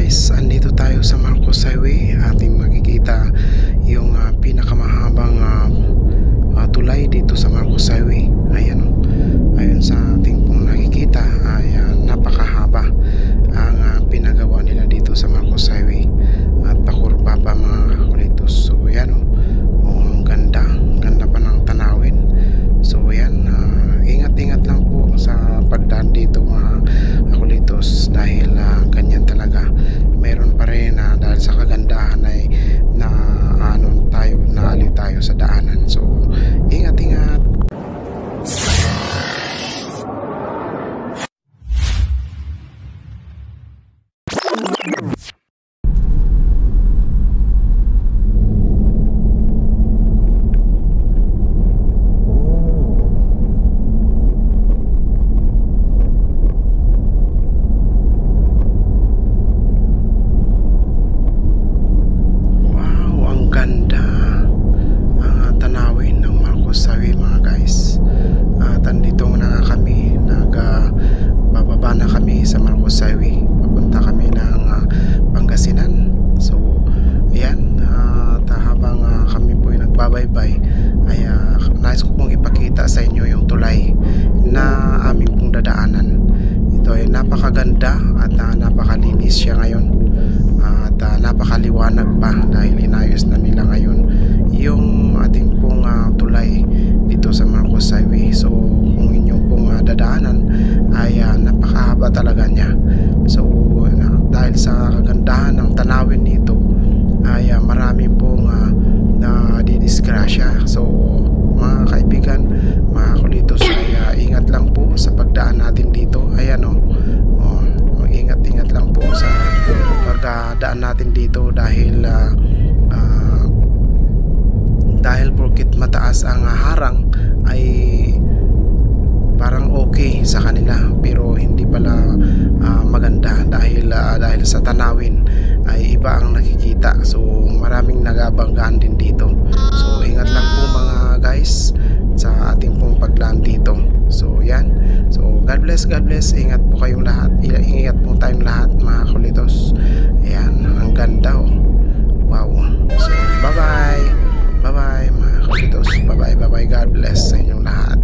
guys, andito tayo sa Marcos Highway. Ating makikita yung pinakamahabang tulay dito sa Marcos Highway. Ayan o. Ayun sa ating pong nakikita ay napakahaba ang pinagawa nila dito sa Marcos Highway. At pakurba pa mga kulitos. So yan o. Ang ganda. Ang ganda pa ng tanawin. So yan. Ingat-ingat lang po sa pagdaan dito mga kulitos. Dahil ganyan talaga. Meron pa rin dahil sa kagandahan ay naaliw tayo sa daanan. So ingat-ingat. Sa Marcos Highway, papunta kami ng Pangasinan. So ayan, habang kami po ay nagbabaybay ay nais ko pong ipakita sa inyo yung tulay na aming pong dadaanan. Ito ay napakaganda at napakalinis siya ngayon at napakaliwanag pa dahil inayos na nila ngayon yung ating pong tulay dito sa Marcos Highway. So kung inyong pong dadaanan ay napakahaba talaga niya. So dahil sa kagandahan ng tanawin nito ay marami pong nadidisgrasya. So mga kaibigan, mga kulitos, ay ingat lang po sa pagdaan natin dito. Ayan o, mag-ingat-ingat lang po sa pagdaan natin dito dahil porkit mataas ang harang ay parang okay sa kanila, pero hindi pala maganda dahil sa tanawin ay iba ang nakikita. So maraming nagabanggaan din dito. So ingat lang po mga guys sa ating pong paglaan dito. So yan. So God bless, ingat po kayong lahat, ingat po tayong lahat mga kulitos. Ayan, ang ganda oh. Wow. So bye bye mga kulitos, bye bye, God bless sa inyong lahat.